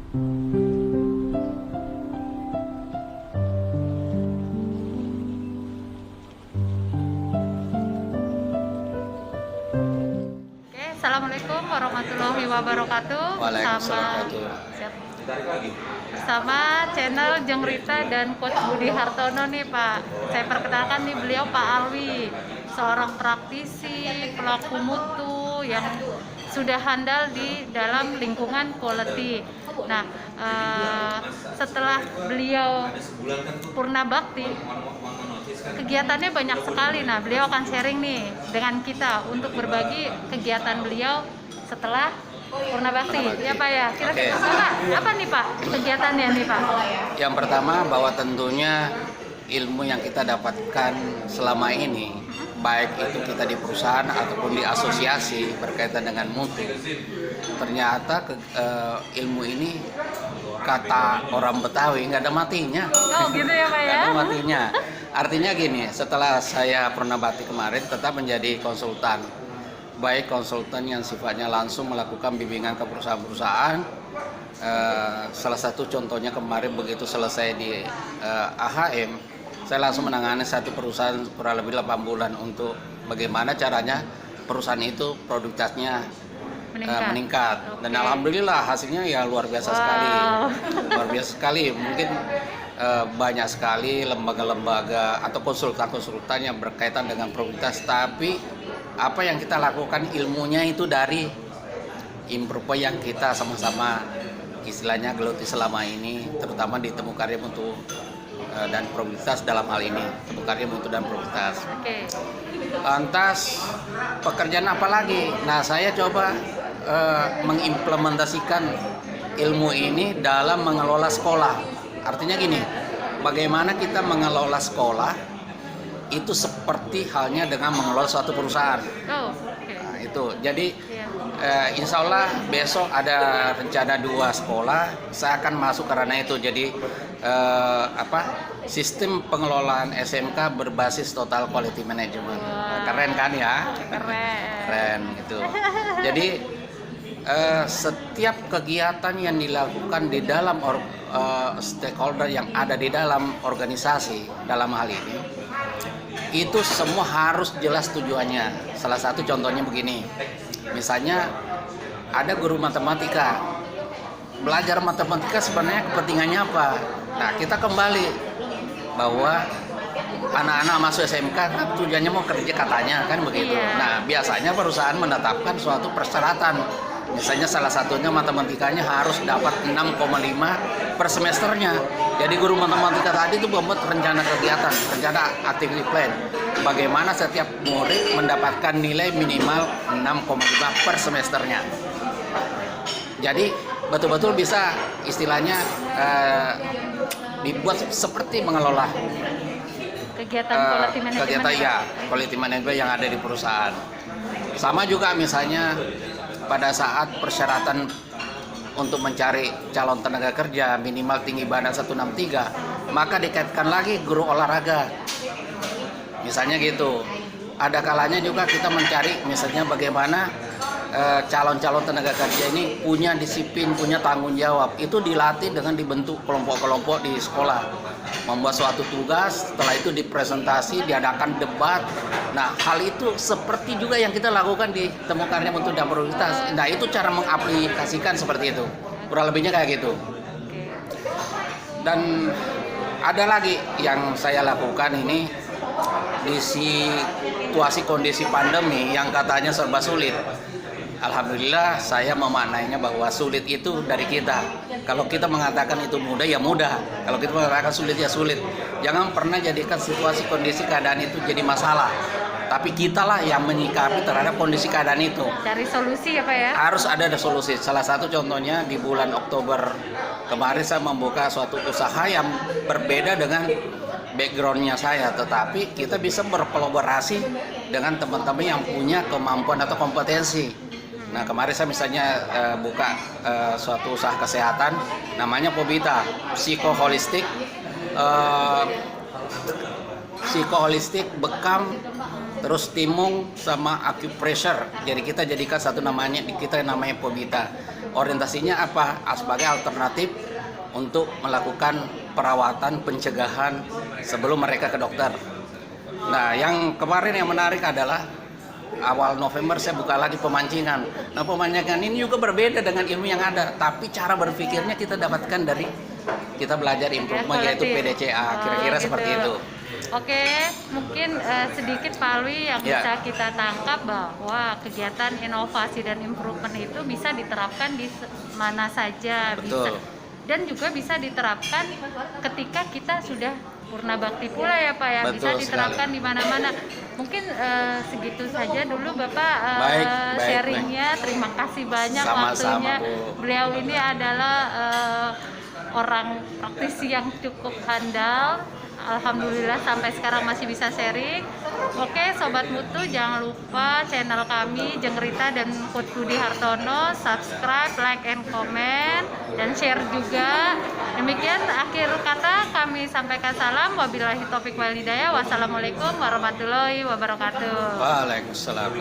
Oke, assalamualaikum warahmatullahi wabarakatuh. Waalaikumsalam. Bersama channel Jeng Rita dan Coach Budi Hartono nih Pak. Saya perkenalkan nih beliau Pak Alwi, seorang praktisi pelaku mutu yang sudah handal di dalam lingkungan quality. Nah, setelah beliau purna bakti, kegiatannya banyak sekali. Nah, beliau akan sharing nih dengan kita untuk berbagi kegiatan beliau setelah purna bakti. Ya Pak ya. Kira-kira apa nih Pak kegiatannya nih Pak? Yang pertama, bahwa tentunya ilmu yang kita dapatkan selama ini, baik itu kita di perusahaan ataupun di asosiasi berkaitan dengan mutu, ternyata ilmu ini, kata orang Betawi, nggak ada matinya. Oh gitu ya Pak ya? Nggak ada matinya. Artinya gini, setelah saya purna bakti kemarin tetap menjadi konsultan, baik konsultan yang sifatnya langsung melakukan bimbingan ke perusahaan-perusahaan. Salah satu contohnya kemarin begitu selesai di AHM, saya langsung menangani satu perusahaan kurang lebih 8 bulan untuk bagaimana caranya perusahaan itu produktivitasnya meningkat. Dan alhamdulillah hasilnya ya luar biasa sekali. Luar biasa sekali. Mungkin banyak sekali lembaga-lembaga atau konsultan-konsultan yang berkaitan dengan produktivitas, tapi apa yang kita lakukan ilmunya itu dari improve yang kita sama-sama istilahnya geluti selama ini, terutama di Temu Karya Mutu dan Produktivitas dalam hal ini, Temu Karya Mutu dan Produktivitas. Lantas pekerjaan apa lagi? Nah, saya coba mengimplementasikan ilmu ini dalam mengelola sekolah. Artinya gini, bagaimana kita mengelola sekolah itu seperti halnya dengan mengelola suatu perusahaan. Nah, itu. Jadi insya Allah besok ada rencana 2 sekolah, saya akan masuk karena itu. Jadi sistem pengelolaan SMK berbasis total quality management. Keren kan ya? Keren gitu. Jadi setiap kegiatan yang dilakukan di dalam stakeholder yang ada di dalam organisasi dalam hal ini, itu semua harus jelas tujuannya. Salah satu contohnya begini, misalnya ada guru matematika, belajar matematika sebenarnya kepentingannya apa? Nah, kita kembali bahwa anak-anak masuk SMK kan tujuannya mau kerja katanya kan begitu. Nah, biasanya perusahaan menetapkan suatu persyaratan. Misalnya salah satunya matematikanya harus dapat 6,5 per semesternya. Jadi guru matematika tadi itu membuat rencana kegiatan, rencana activity plan. Bagaimana setiap murid mendapatkan nilai minimal 6,5 per semesternya. Jadi betul-betul bisa istilahnya dibuat seperti mengelola kegiatan quality management. Kegiatan quality management yang ada di perusahaan. Sama juga misalnya pada saat persyaratan untuk mencari calon tenaga kerja minimal tinggi badan 163, maka dikaitkan lagi guru olahraga. Misalnya gitu. Ada kalanya juga kita mencari misalnya bagaimana calon-calon tenaga kerja ini punya disiplin, punya tanggung jawab. Itu dilatih dengan dibentuk kelompok-kelompok di sekolah. Membuat suatu tugas, setelah itu dipresentasi, diadakan debat. Nah, hal itu seperti juga yang kita lakukan di Temu Karya Mutu dan Produktivitas. Nah, itu cara mengaplikasikan seperti itu. Kurang lebihnya kayak gitu. Dan ada lagi yang saya lakukan ini di situasi kondisi pandemi yang katanya serba sulit. Alhamdulillah saya memaknainya bahwa sulit itu dari kita. Kalau kita mengatakan itu mudah ya mudah. Kalau kita mengatakan sulit ya sulit. Jangan pernah jadikan situasi kondisi keadaan itu jadi masalah. Tapi kitalah yang menyikapi terhadap kondisi keadaan itu. Cari solusi ya Pak ya? Harus ada solusi. Salah satu contohnya di bulan Oktober kemarin saya membuka suatu usaha yang berbeda dengan backgroundnya saya, tetapi kita bisa berkolaborasi dengan teman-teman yang punya kemampuan atau kompetensi. Nah, kemarin saya misalnya buka suatu usaha kesehatan namanya Pobita, psikoholistik bekam, terus timung sama acupressure. Jadi kita jadikan satu namanya Pobita. orientasinya apa? Sebagai alternatif untuk melakukan perawatan pencegahan sebelum mereka ke dokter. Nah, yang kemarin yang menarik adalah awal November saya buka lagi pemancingan. Nah, pemancingan ini juga berbeda dengan ilmu yang ada, tapi cara berpikirnya kita dapatkan dari kita belajar improvement, yaitu PDCA, kira-kira gitu. seperti itu. Oke, mungkin sedikit Pak Alwi yang Ya. bisa kita tangkap bahwa kegiatan inovasi dan improvement itu bisa diterapkan di mana saja, Betul. dan juga bisa diterapkan ketika kita sudah purna bakti pula ya Pak ya. Bisa Betul diterapkan di mana-mana. Mungkin segitu saja dulu Bapak Baik, sharingnya. Terima kasih banyak Sama-sama, waktunya. Bu. Beliau ini adalah orang praktisi yang cukup handal. Alhamdulillah sampai sekarang masih bisa sharing. Oke Sobat Mutu, jangan lupa channel kami Jengrita dan Coach Budi Hartono, subscribe, like, and comment, dan share juga. Demikian akhir kata kami sampaikan salam. Wabillahi taufiq wal hidayah. Wassalamualaikum warahmatullahi wabarakatuh. Waalaikumsalam.